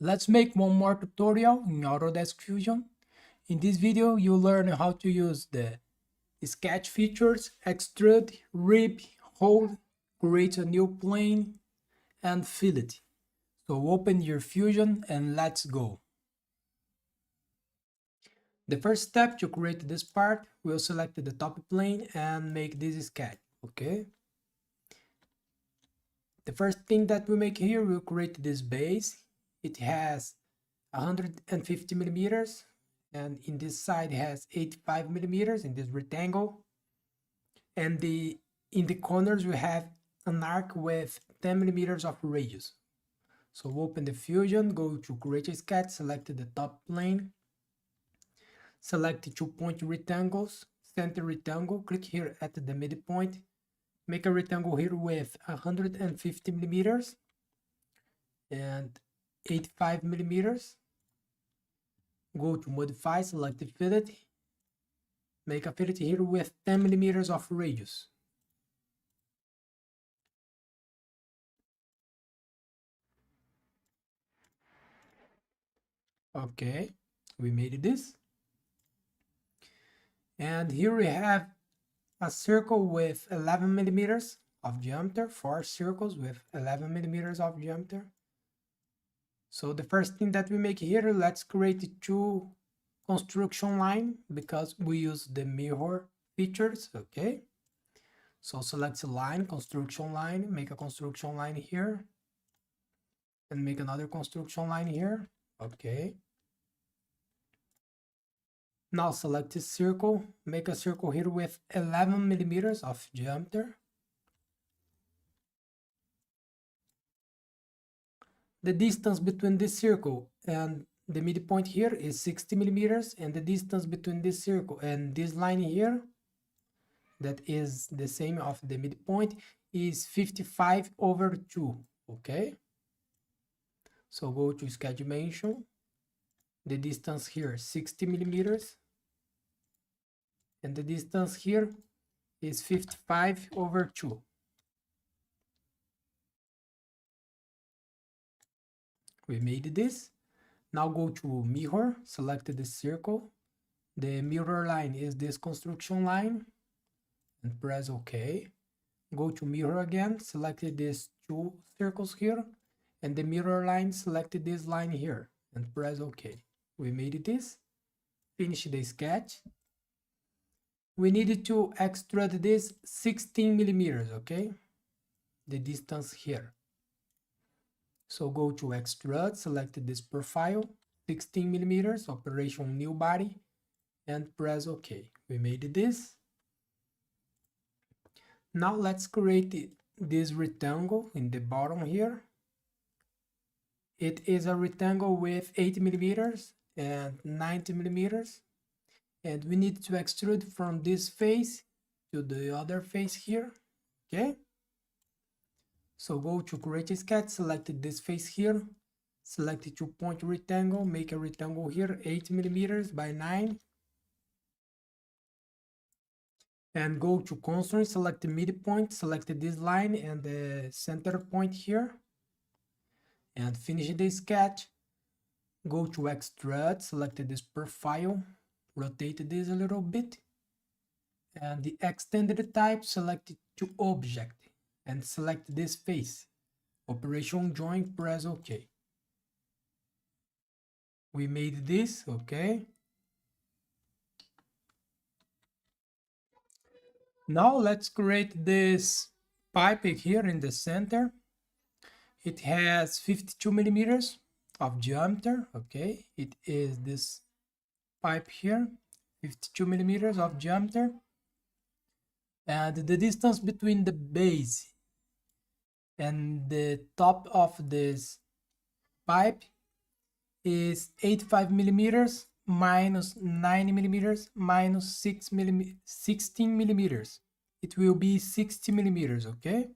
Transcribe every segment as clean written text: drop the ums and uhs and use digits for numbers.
Let's make one more tutorial in Autodesk Fusion. In this video, you'll learn how to use the sketch features, extrude, rip, hold, create a new plane, and fillet. So open your Fusion and let's go. The first step to create this part, we'll select the top plane and make this sketch, okay? The first thing that we make here, we'll create this base. It has 150 millimeters, and in this side it has 85 millimeters in this rectangle. And in the corners we have an arc with 10 millimeters of radius. So open the Fusion, go to create a sketch, select the top plane, select the 2-point rectangles, center rectangle, click here at the midpoint, make a rectangle here with 150 millimeters and 85 millimeters. Go to modify, select the fillet, make a fillet here with 10 millimeters of radius. Okay, we made this. And here we have a circle with 11 millimeters of diameter, 4 circles with 11 millimeters of diameter. So the first thing that we make here, let's create 2 construction line because we use the mirror features, okay? So select the line, construction line, make a construction line here, and make another construction line here, okay? Now select this circle, make a circle here with 11 millimeters of diameter. The distance between this circle and the midpoint here is 60 millimeters, and the distance between this circle and this line here, that is the same of the midpoint, is 55/2, okay? So go to sketch dimension, the distance here 60 millimeters, and the distance here is 55/2. We made this. Now go to mirror, select the circle. The mirror line is this construction line and press OK. Go to mirror again, select these 2 circles here, and the mirror line, select this line here and press OK. We made this. Finish the sketch. We need to extrude this 16 millimeters, okay? The distance here. So go to extrude, select this profile, 16 millimeters, operation new body, and press OK. We made this. Now let's create this rectangle in the bottom here. It is a rectangle with 80 millimeters and 90 millimeters. And we need to extrude from this face to the other face here, okay? So go to create a sketch, select this face here, select the 2-point rectangle, make a rectangle here, 8 millimeters by 9. And go to constraint, select the midpoint, select this line and the center point here. And finish the sketch. Go to extrude, select this profile, rotate this a little bit. And the extended type, select it to object. And select this face. Operation join, press OK. We made this, okay? Now let's create this pipe here in the center. It has 52 millimeters of diameter, okay? It is this pipe here, 52 millimeters of diameter. And the distance between the base and the top of this pipe is 85 millimeters minus 90 millimeters minus 16 millimeters. It will be 60 millimeters, okay?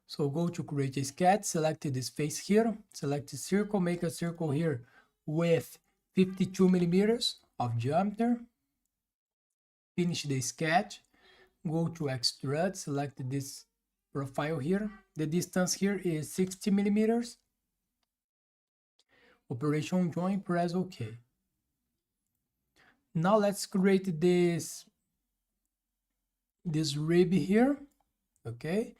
So go to create a sketch, select this face here, select the circle, make a circle here with 52 millimeters of diameter. Finish the sketch, go to extrude, select this profile here, The distance here is 60 millimeters. Operation join, press OK. Now let's create this rib here. Okay,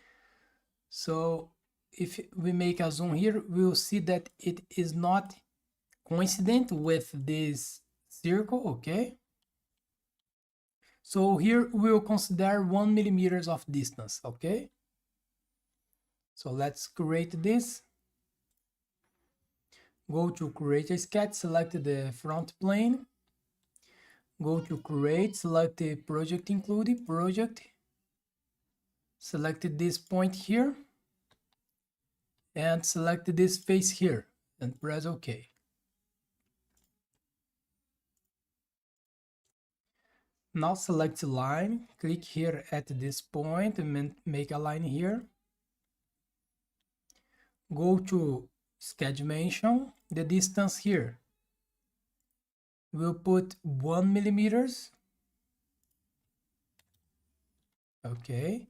so if we make a zoom here, we'll see that it is not coincident with this circle. Okay, so here we'll consider 1 millimeters of distance. Okay, so let's create this. Go to create a sketch, select the front plane, go to create, select the project included, project, select this point here, and select this face here, and press OK. Now select line, click here at this point and make a line here. Go to sketch dimension, the distance here. We'll put 1 millimeters. Okay.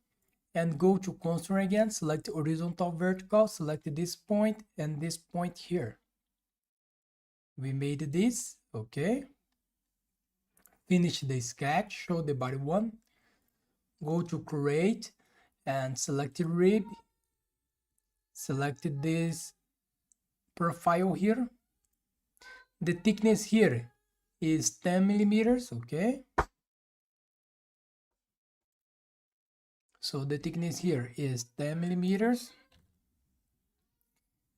And go to constraint again, select horizontal vertical, select this point and this point here. We made this. Okay. Finish the sketch, show the body one. Go to create and select rib. Select this profile here. The thickness here is 10 millimeters. Okay. So the thickness here is 10 millimeters.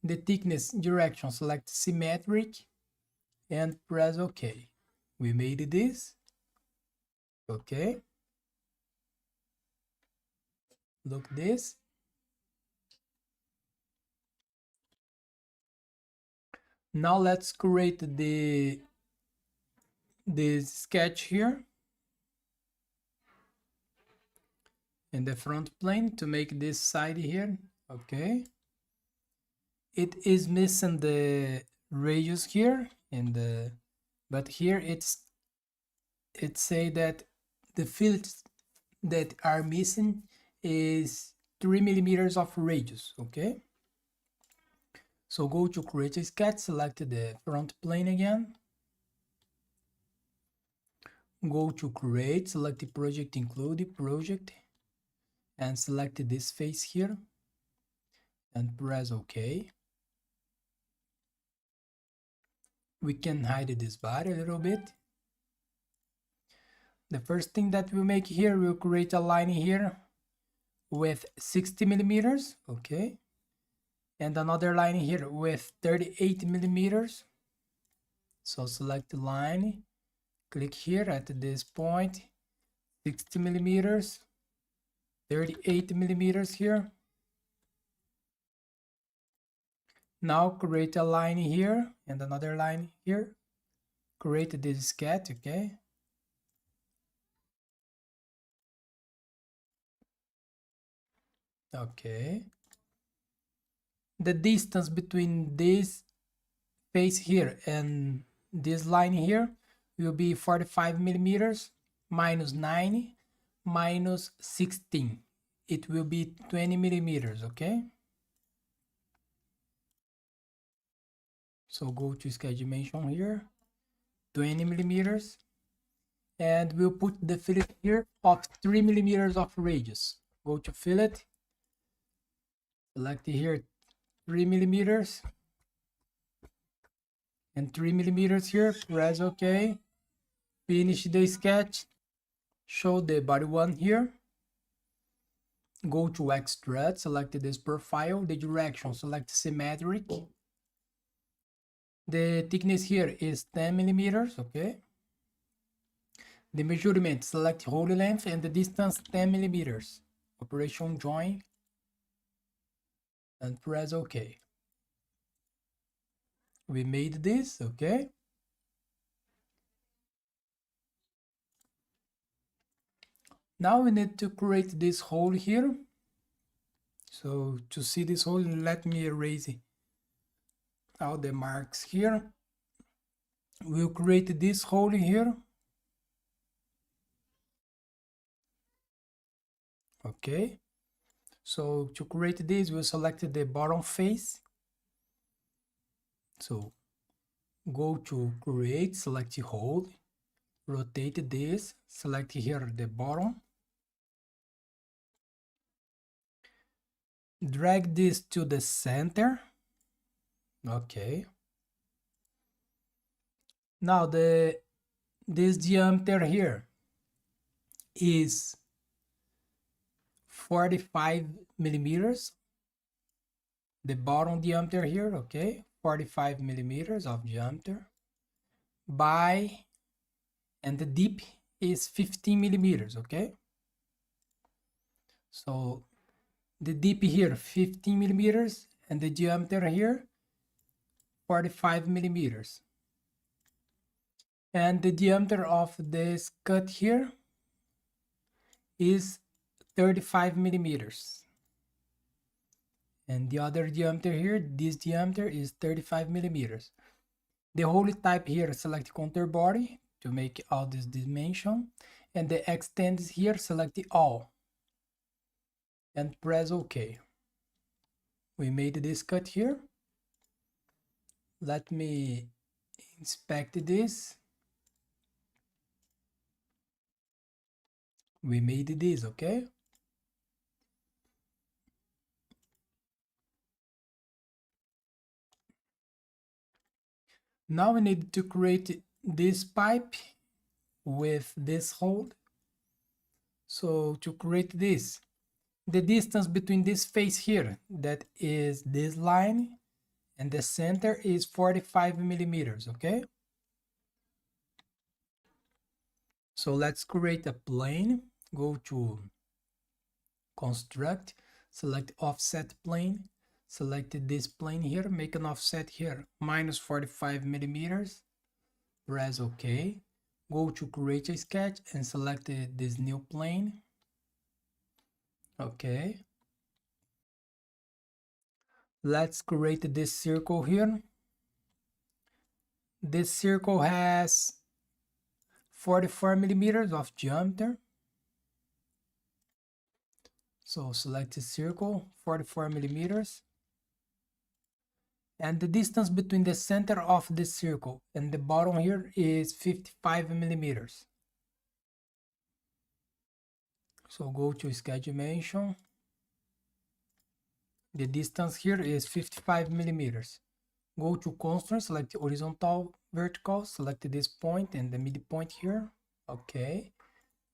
The thickness direction, select symmetric and press OK. We made this. Okay. Look this. Now let's create the sketch here in the front plane to make this side here. Okay. It is missing the radius here but here it say that the fillets that are missing is 3 millimeters of radius. Okay. So go to create a sketch, select the front plane again. Go to create, select the project included, project, and select this face here and press OK. We can hide this body a little bit. The first thing that we make here, we'll create a line here with 60 millimeters. Okay. And another line here with 38 millimeters. So select the line, click here at this point, 60 millimeters, 38 millimeters here. Now create a line here and another line here. Create this sketch. Okay. Okay. The distance between this face here and this line here will be 45 millimeters minus 90 minus 16. It will be 20 millimeters. Okay. So go to sketch dimension here, 20 millimeters, and we'll put the fillet here of 3 millimeters of radius. Go to fillet, select here 3 millimeters and 3 millimeters here, press OK. Finish the sketch, show the body one here. Go to Extrude, select this profile, the direction, select symmetric. The thickness here is 10 millimeters. Okay. The measurement, select whole length and the distance 10 millimeters. Operation join and press OK. We made this. Okay. Now we need to create this hole here. So to see this hole, let me erase all the marks here. We'll create this hole here. Okay. So to create this, we'll select the bottom face. So go to create, select hold, rotate this, select here the bottom, drag this to the center. Okay. Now this diameter here is 45 millimeters. The bottom diameter here, okay, 45 millimeters of diameter by, and the deep is 15 millimeters, okay? So the deep here 15 millimeters and the diameter here 45 millimeters. And the diameter of this cut here is 35 millimeters. And the other diameter here, this diameter is 35 millimeters. The holy type here, select contour body to make all this dimension. And the extends here, select all. And press OK. We made this cut here. Let me inspect this. We made this, okay? Now we need to create this pipe with this hole. So to create this, the distance between this face here, that is this line, and the center is 45 millimeters, okay? So let's create a plane. Go to construct, select offset plane, select this plane here, make an offset here, minus 45 millimeters, press OK. Go to create a sketch and select this new plane. Okay. Let's create this circle here. This circle has 44 millimeters of diameter. So select the circle, 44 millimeters. And the distance between the center of the circle and the bottom here is 55 millimeters. So go to sketch dimension. The distance here is 55 millimeters. Go to constraint, select horizontal, vertical, select this point and the midpoint here. Okay.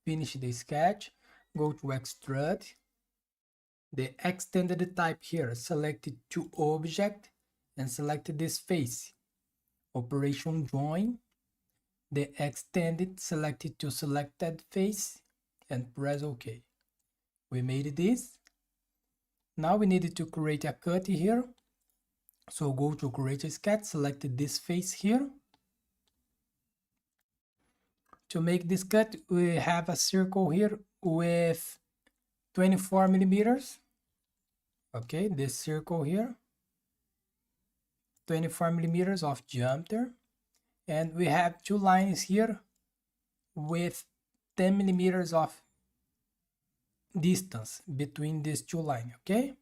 Finish the sketch. Go to extrude. The extended type here, select to object and select this face. Operation join. The extended, select it to selected face and press OK. We made this. Now we need to create a cut here. So go to create a sketch, select this face here. To make this cut, we have a circle here with 24 millimeters. Okay, this circle here, 24 millimeters of diameter. And we have two lines here with 10 millimeters of distance between these two lines, okay?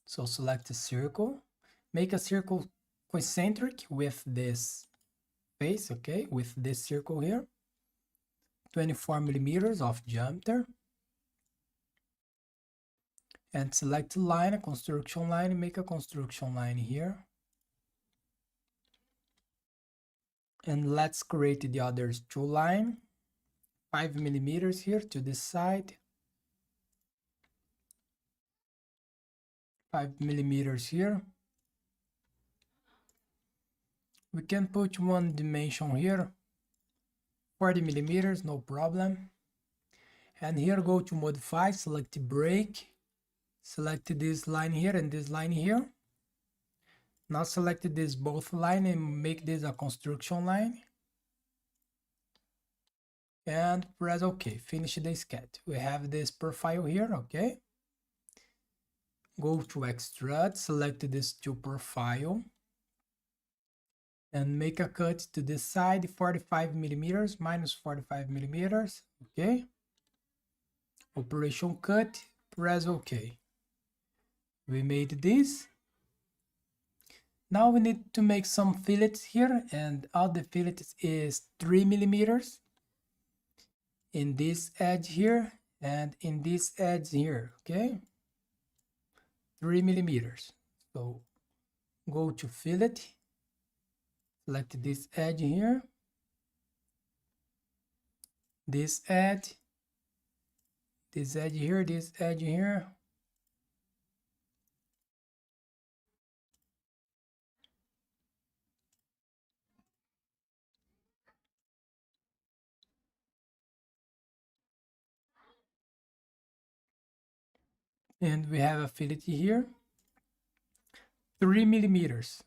So select the circle, make a circle concentric with this face, okay, with this circle here, 24 millimeters of diameter. And select line, a construction line, make a construction line here. And let's create the other two line, 5 millimeters here to this side, 5 millimeters here. We can put one dimension here, 40 millimeters, no problem. And here go to modify, select break, select this line here and this line here. Now select this both line and make this a construction line. And press OK, finish the sketch. We have this profile here, okay? Go to extrude, select this to profile. And make a cut to this side, 45 millimeters, minus 45 millimeters, okay? Operation cut, press OK. We made this. Now we need to make some fillets here, and all the fillets is 3 millimeters in this edge here and in this edge here, okay? 3 millimeters. So go to fillet, select this edge here, this edge here, this edge here. And we have a fillet here, 3 millimeters.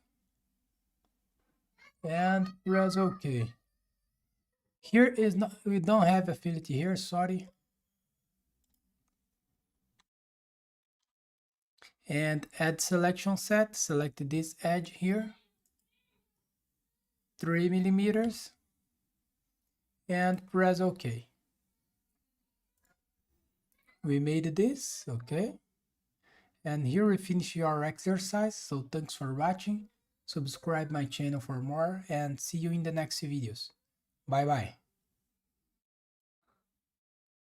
And press OK. Here is not, we don't have a fillet here, sorry. And add selection set, select this edge here, 3 millimeters, and press OK. We made this, okay? And here we finish our exercise. So thanks for watching. Subscribe my channel for more and see you in the next videos. Bye bye.